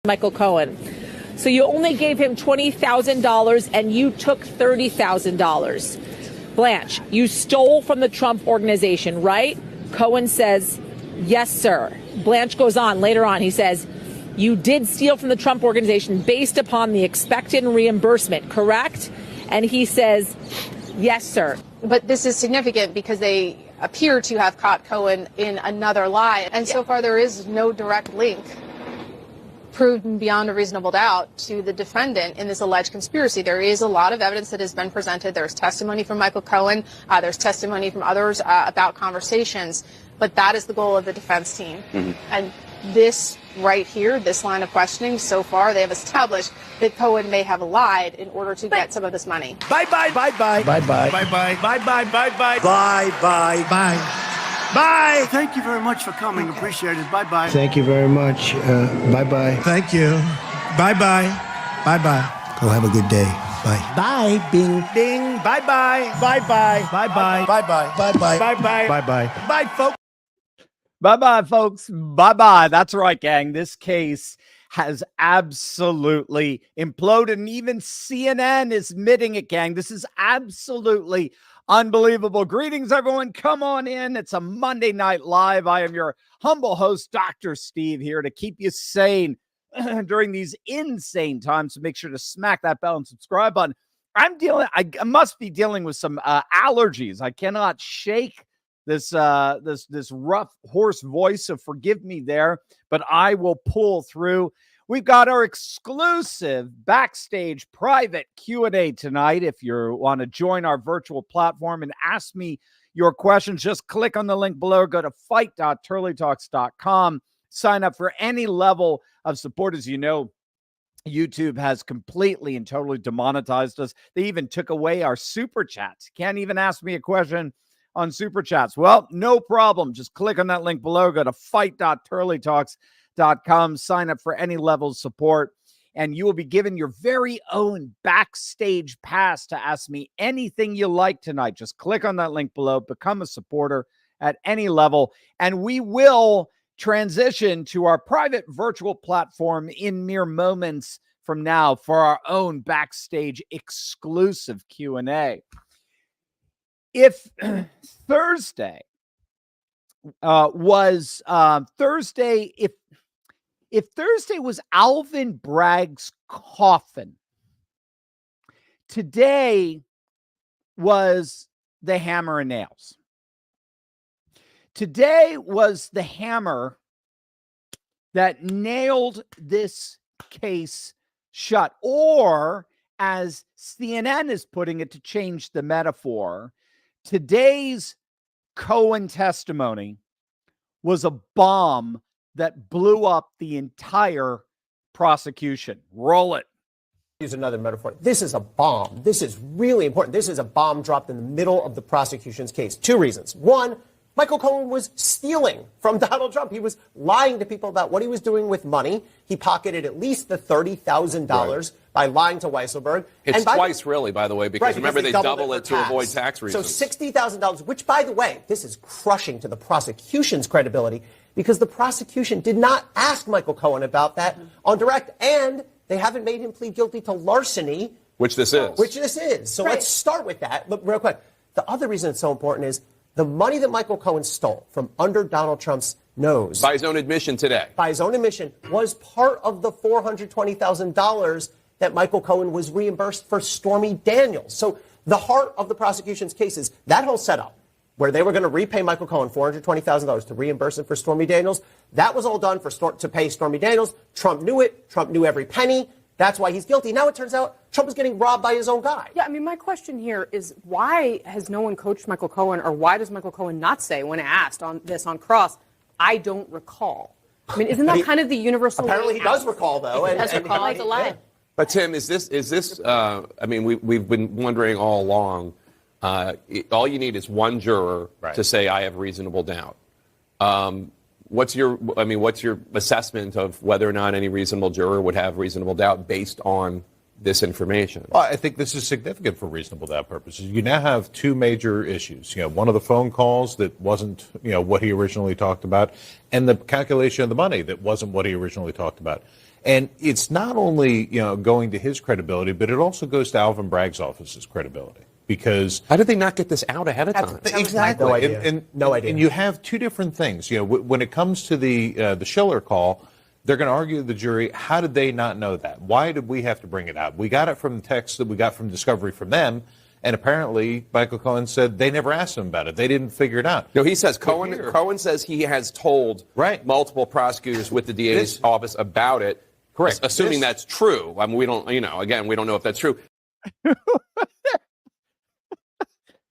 Michael Cohen. So you only gave him $20,000 and you took $30,000. Blanche, you stole from the Trump organization, right? Cohen says, yes, sir. Blanche goes on later on. He says, you did steal from the Trump organization based upon the expected reimbursement, correct? And he says, yes, sir. But this is significant because they appear to have caught Cohen in another lie. And so far, there is no direct link proven beyond a reasonable doubt to the defendant in this alleged conspiracy. There is a lot of evidence that has been presented. There's testimony from Michael Cohen. There's testimony from others about conversations. But that is the goal of the defense team. Mm-hmm. And this right here, this line of questioning, so far they have established that Cohen may have lied in order to get some of this money. Bye-bye. Bye-bye. Bye-bye. Bye-bye. Bye-bye. Bye-bye. Bye-bye. Bye. Bye. Thank you very much for coming. Appreciate it. Bye-bye. Thank you very much. Bye-bye. Thank you. Bye-bye. Bye-bye. Go have a good day. Bye. Bye. Bing. Bing. Bye-bye. Bye-bye. Bye-bye. Bye-bye. Bye-bye. Bye-bye. Bye-bye. Bye, folks. Bye-bye, folks. Bye-bye. That's right, gang. This case has absolutely imploded, and even CNN is admitting it, gang. This is absolutely unbelievable. Greetings, everyone. Come on in. It's a Monday Night Live. I am your humble host, Dr. Steve, here to keep you sane during these insane times. So make sure to smack that bell and subscribe button. I must be dealing with some allergies. I cannot shake this rough, hoarse voice, so forgive me there, but I will pull through. We've got our exclusive backstage private Q&A tonight. If you want to join our virtual platform and ask me your questions, just click on the link below. Go to fight.turleytalks.com. Sign up for any level of support. As you know, YouTube has completely and totally demonetized us. They even took away our super chats. Can't even ask me a question on super chats. Well, no problem. Just click on that link below. Go to fight.turleytalks.com. Sign up for any level of support, and you will be given your very own backstage pass to ask me anything you like tonight. Just click on that link below. Become a supporter at any level, and we will transition to our private virtual platform in mere moments from now for our own backstage exclusive Q&A. If Thursday was Thursday, if Thursday was Alvin Bragg's coffin, today was the hammer and nails. Today was the hammer that nailed this case shut, or as CNN is putting it to change the metaphor, today's Cohen testimony was a bomb that blew up the entire prosecution. Roll it. Use another metaphor. This is a bomb. This is really important. This is a bomb dropped in the middle of the prosecution's case. Two reasons. One, Michael Cohen was stealing from Donald Trump. He was lying to people about what he was doing with money. He pocketed at least the $30,000 by lying to Weisselberg. It's twice, really, by the way, because remember, they double it to avoid tax reasons. So $60,000, which, by the way, this is crushing to the prosecution's credibility, because the prosecution did not ask Michael Cohen about that on direct, and they haven't made him plead guilty to larceny. Which this is. So let's start with that. Look, real quick. The other reason it's so important is the money that Michael Cohen stole from under Donald Trump's nose, by his own admission today, was part of the $420,000 that Michael Cohen was reimbursed for Stormy Daniels. So the heart of the prosecution's case is that whole setup where they were going to repay Michael Cohen $420,000 to reimburse him for Stormy Daniels. That was all done to pay Stormy Daniels. Trump knew it. Trump knew every penny. That's why he's guilty. Now it turns out Trump is getting robbed by his own guy. Yeah, I mean, my question here is, why has no one coached Michael Cohen, or why does Michael Cohen not say, when asked on this on cross, I don't recall? I mean, isn't that kind of the universal? Apparently he does recall, though. He does recall. It's a lie. But Tim, is this? I mean, we've been wondering all along. All you need is one juror to say I have reasonable doubt. What's your assessment of whether or not any reasonable juror would have reasonable doubt based on this information. Well, I think this is significant for reasonable doubt purposes. You now have two major issues. One of the phone calls that wasn't, what he originally talked about, and the calculation of the money that wasn't what he originally talked about. And it's not only, going to his credibility, but it also goes to Alvin Bragg's office's credibility. Because how did they not get this out ahead of time? Exactly. No idea. And you have two different things. When it comes to the Schiller call, they're going to argue to the jury, how did they not know that? Why did we have to bring it out? We got it from the text that we got from discovery from them, and apparently Michael Cohen said they never asked him about it. They didn't figure it out. No, he says Cohen says he has told multiple prosecutors with the DA's office about it. Correct. Assuming that's true. I mean, we don't, again, we don't know if that's true.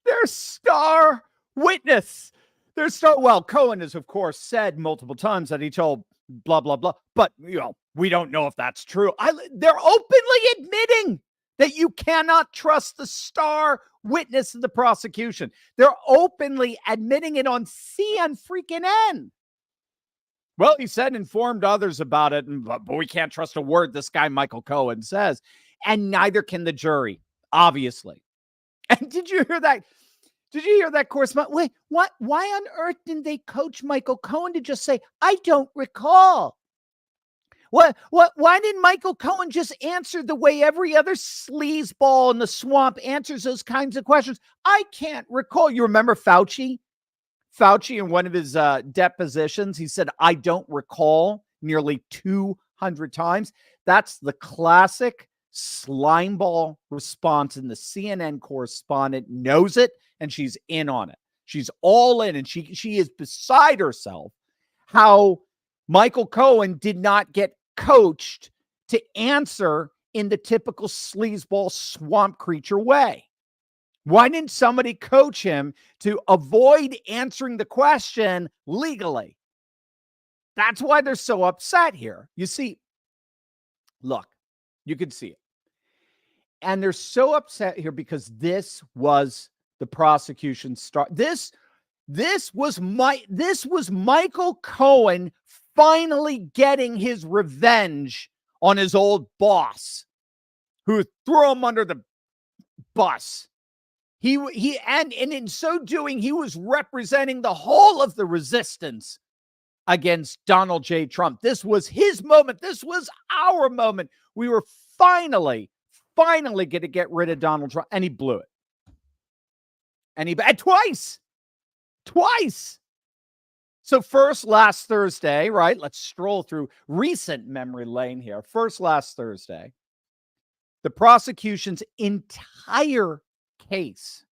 Their star witness. Well, Cohen has, of course, said multiple times that he told blah, blah, blah. But, we don't know if that's true. They're openly admitting that you cannot trust the star witness of the prosecution. They're openly admitting it on CNN. Well, he said informed others about it, but we can't trust a word this guy Michael Cohen says. And neither can the jury, obviously. And did you hear that? Did you hear that correspondent? Wait, what? Why on earth didn't they coach Michael Cohen to just say, I don't recall? Why didn't Michael Cohen just answer the way every other sleazeball in the swamp answers those kinds of questions? I can't recall. You remember Fauci? Fauci, in one of his depositions, he said, I don't recall, nearly 200 times. That's the classic slimeball response, and the CNN correspondent knows it, and she's in on it. She's all in, and she is beside herself how Michael Cohen did not get coached to answer in the typical sleazeball swamp creature way. Why didn't somebody coach him to avoid answering the question legally? That's why they're so upset here. You see, look, you can see it. And they're so upset here because this was the prosecution's start. This was Michael Cohen finally getting his revenge on his old boss, who threw him under the bus. And in so doing, he was representing the whole of the resistance against Donald J. Trump. This was his moment. This was our moment. We were finally going to get rid of Donald Trump, and he blew it. And twice. So first, last Thursday, right? Let's stroll through recent memory lane here. First, last Thursday, the prosecution's entire case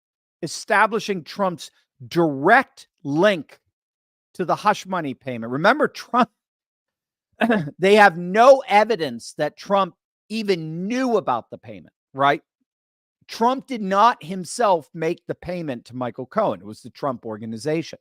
establishing Trump's direct link to the hush money payment. Remember, Trump, they have no evidence that Trump even knew about the payment, right? Trump did not himself make the payment to Michael Cohen. It was the Trump organization.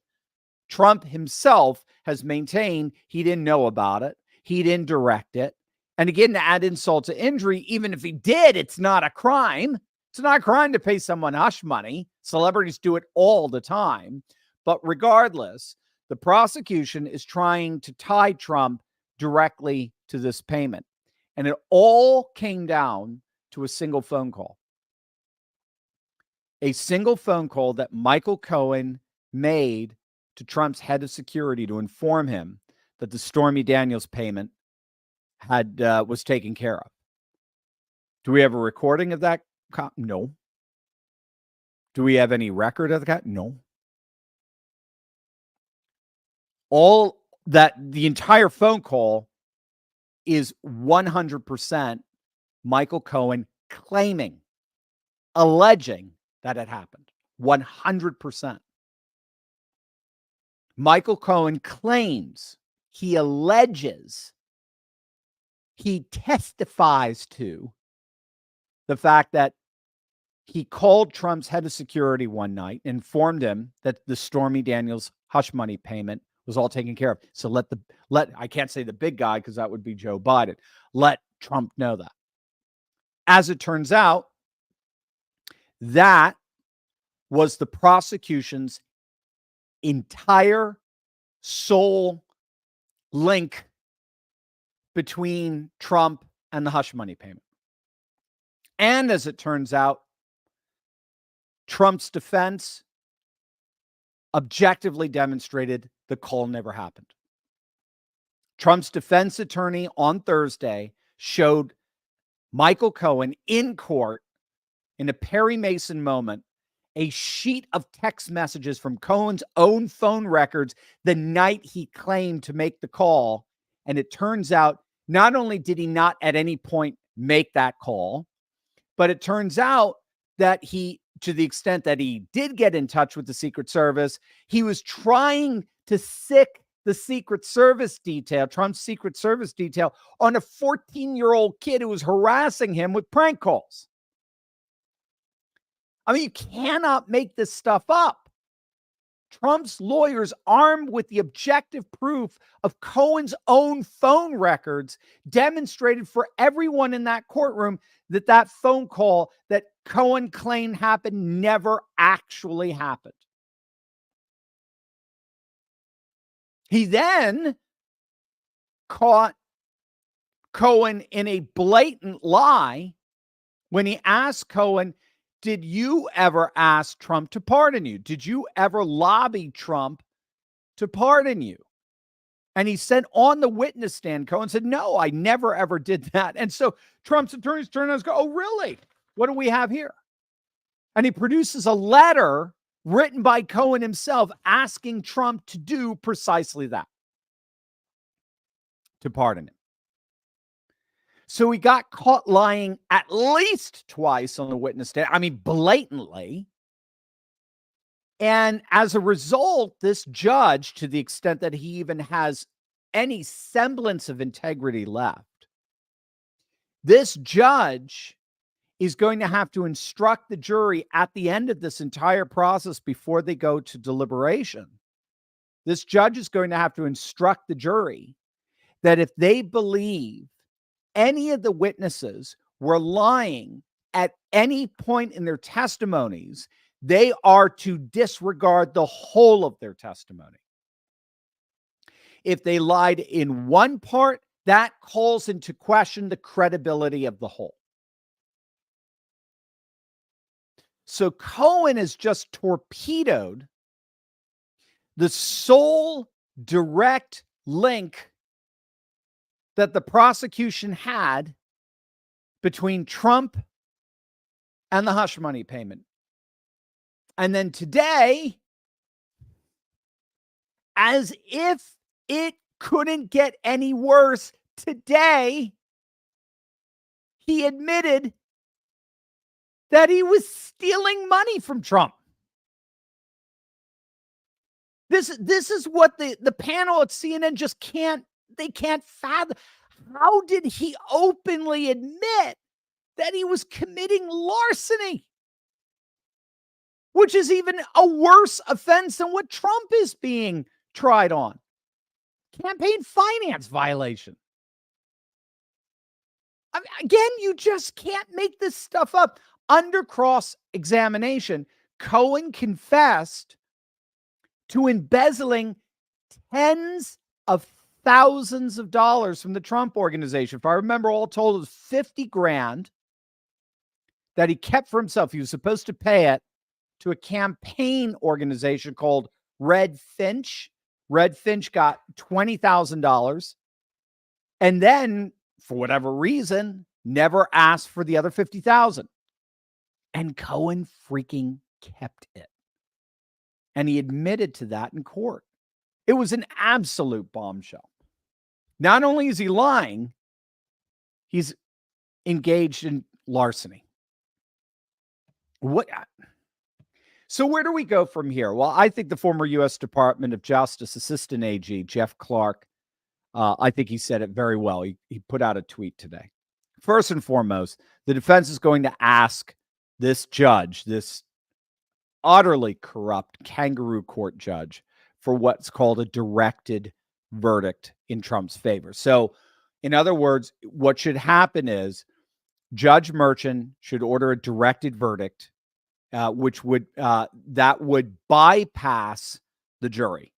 Trump himself has maintained he didn't know about it. He didn't direct it. And again, to add insult to injury, even if he did, it's not a crime. It's not a crime to pay someone hush money. Celebrities do it all the time. But regardless, the prosecution is trying to tie Trump directly to this payment. And it all came down to a single phone call. A single phone call that Michael Cohen made to Trump's head of security to inform him that the Stormy Daniels payment was taken care of. Do we have a recording of that? No. Do we have any record of that? No. All that, the entire phone call is 100% Michael Cohen claiming, alleging that it happened. 100%. Michael Cohen claims, he alleges, he testifies to the fact that he called Trump's head of security one night, informed him that the Stormy Daniels hush money payment was all taken care of. So let I can't say the big guy because that would be Joe Biden. Let Trump know that. As it turns out, that was the prosecution's entire sole link between Trump and the hush money payment. And as it turns out, Trump's defense objectively demonstrated the call never happened. Trump's defense attorney on Thursday showed Michael Cohen in court in a Perry Mason moment a sheet of text messages from Cohen's own phone records the night he claimed to make the call. And it turns out not only did he not at any point make that call, but it turns out that he, to the extent that he did get in touch with the Secret Service, he was trying to sic the Secret Service detail, Trump's Secret Service detail, on a 14-year-old kid who was harassing him with prank calls. I mean, you cannot make this stuff up. Trump's lawyers, armed with the objective proof of Cohen's own phone records, demonstrated for everyone in that courtroom that that phone call that Cohen claimed happened never actually happened. He then caught Cohen in a blatant lie when he asked Cohen, did you ever ask Trump to pardon you? Did you ever lobby Trump to pardon you? And he said on the witness stand, Cohen said, no, I never, ever did that. And so Trump's attorneys turn and go, oh, really? What do we have here? And he produces a letter written by Cohen himself asking Trump to do precisely that, to pardon him. So he got caught lying at least twice on the witness stand. I mean, blatantly. And as a result, this judge, to the extent that he even has any semblance of integrity left, this judge is going to have to instruct the jury at the end of this entire process before they go to deliberation. This judge is going to have to instruct the jury that if they believe any of the witnesses were lying at any point in their testimonies, they are to disregard the whole of their testimony. If they lied in one part, that calls into question the credibility of the whole. So Cohen has just torpedoed the sole direct link that the prosecution had between Trump and the hush money payment. And then today, as if it couldn't get any worse, today, he admitted that he was stealing money from Trump. This is what the panel at CNN just can't fathom. How did he openly admit that he was committing larceny? Which is even a worse offense than what Trump is being tried on. Campaign finance violation. I mean, again, you just can't make this stuff up. Under cross-examination, Cohen confessed to embezzling tens of thousands of dollars from the Trump organization. If I remember, all told, it was $50,000 that he kept for himself. He was supposed to pay it to a campaign organization called Red Finch. Red Finch got $20,000 and then, for whatever reason, never asked for the other $50,000. And Cohen freaking kept it. And he admitted to that in court. It was an absolute bombshell. Not only is he lying, he's engaged in larceny. So where do we go from here? Well, I think the former U.S. Department of Justice Assistant AG, Jeff Clark, I think he said it very well. He put out a tweet today. First and foremost, the defense is going to ask this judge, this utterly corrupt kangaroo court judge, for what's called a directed verdict in Trump's favor. So, in other words, what should happen is Judge Merchan should order a directed verdict, which would bypass the jury,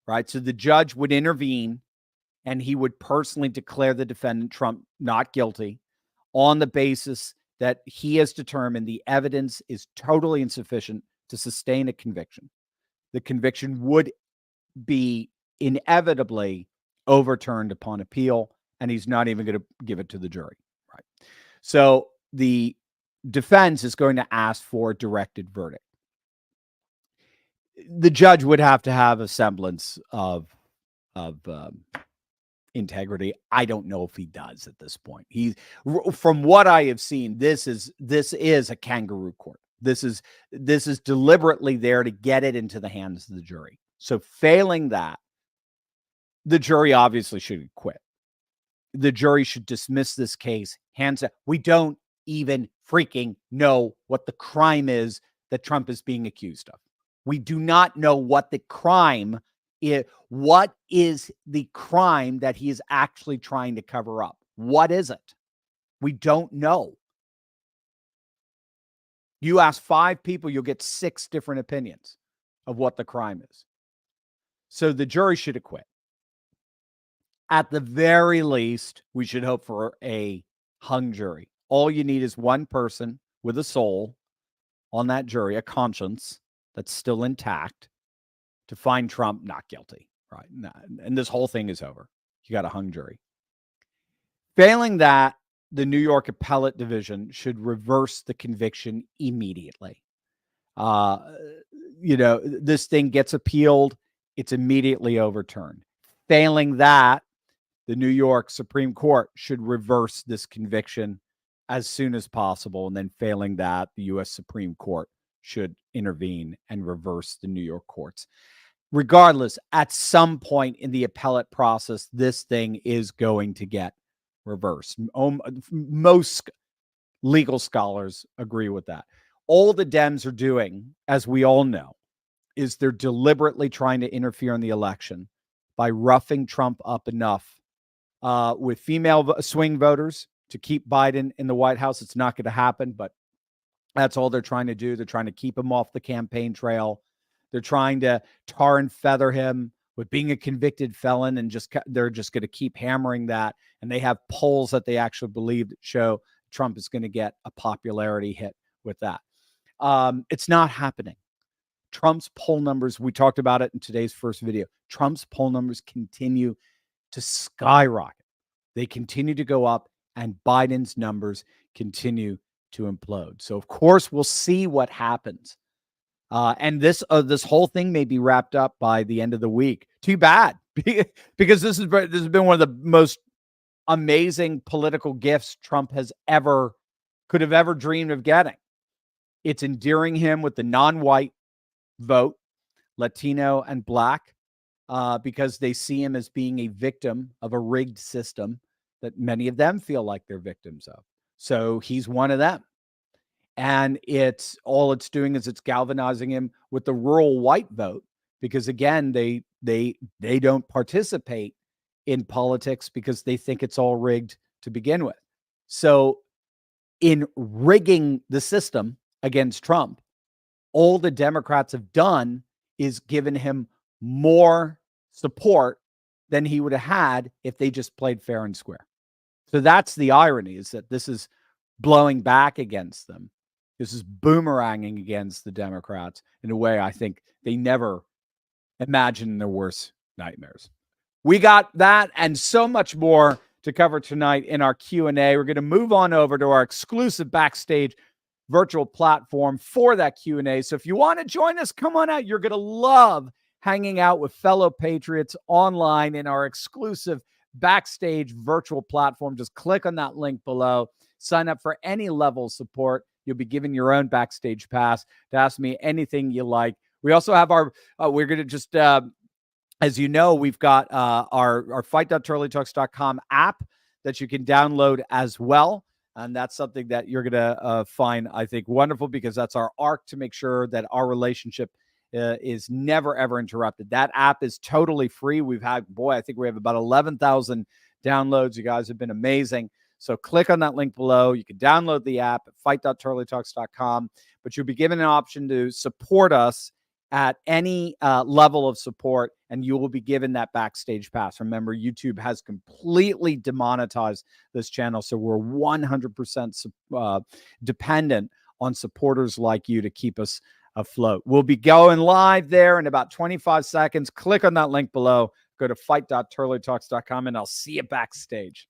right? So the judge would intervene, and he would personally declare the defendant Trump not guilty on the basis that he has determined the evidence is totally insufficient to sustain a conviction. The conviction would be inevitably overturned upon appeal, and he's not even going to give it to the jury. Right. So the defense is going to ask for a directed verdict. The judge would have to have a semblance of integrity. I don't know if he does at this point. From what I have seen, this is a kangaroo court. This is deliberately there to get it into the hands of the jury. So failing that, the jury obviously should quit. The jury should dismiss this case hands up. We don't even freaking know what the crime is that Trump is being accused of. We do not know what the crime is. What is the crime that he is actually trying to cover up? What is it? We don't know. You ask 5 people, you'll get 6 different opinions of what the crime is. So the jury should acquit. At the very least, we should hope for a hung jury. All you need is one person with a soul on that jury, a conscience that's still intact, to find Trump not guilty, right? And this whole thing is over. You got a hung jury. Failing that, the New York Appellate Division should reverse the conviction immediately. This thing gets appealed, it's immediately overturned. Failing that, the New York Supreme Court should reverse this conviction as soon as possible. And then failing that, the U.S. Supreme Court should intervene and reverse the New York courts. Regardless, at some point in the appellate process, this thing is going to get reversed. Most legal scholars agree with that. All the Dems are doing, as we all know, is they're deliberately trying to interfere in the election by roughing Trump up enough with female swing voters to keep Biden in the White House. It's not going to happen, but that's all they're trying to do. They're trying to keep him off the campaign trail. They're trying to tar and feather him with being a convicted felon, and they're just going to keep hammering that. And they have polls that they actually believe that show Trump is going to get a popularity hit with that. It's not happening. Trump's poll numbers, we talked about it in today's first video. Trump's poll numbers continue to skyrocket. They continue to go up, and Biden's numbers continue to implode. So, of course, we'll see what happens. And this whole thing may be wrapped up by the end of the week. Too bad, because this has been one of the most amazing political gifts Trump could have ever dreamed of getting. It's endearing him with the non-white vote, Latino and Black, because they see him as being a victim of a rigged system that many of them feel like they're victims of. So he's one of them. And it's doing is it's galvanizing him with the rural white vote, because again, they don't participate in politics because they think it's all rigged to begin with. So in rigging the system against Trump, all the Democrats have done is given him more support than he would have had if they just played fair and square. So that's the irony, is that this is blowing back against them. This is boomeranging against the Democrats in a way I think they never imagined in their worst nightmares. We got that and so much more to cover tonight in our Q&A. We're going to move on over to our exclusive backstage virtual platform for that Q&A. So if you want to join us, come on out. You're going to love hanging out with fellow patriots online in our exclusive backstage virtual platform. Just click on that link below. Sign up for any level of support. You'll be given your own backstage pass to ask me anything you like. We also have we're going to just, as you know, we've got our fight.turleytalks.com app that you can download as well. And that's something that you're going to find, I think, wonderful, because that's our arc to make sure that our relationship is never, ever interrupted. That app is totally free. I think we have about 11,000 downloads. You guys have been amazing. So click on that link below. You can download the app at fight.turleytalks.com, but you'll be given an option to support us at any level of support, and you will be given that backstage pass. Remember, YouTube has completely demonetized this channel, so we're 100% dependent on supporters like you to keep us afloat. We'll be going live there in about 25 seconds. Click on that link below. Go to fight.turleytalks.com, and I'll see you backstage.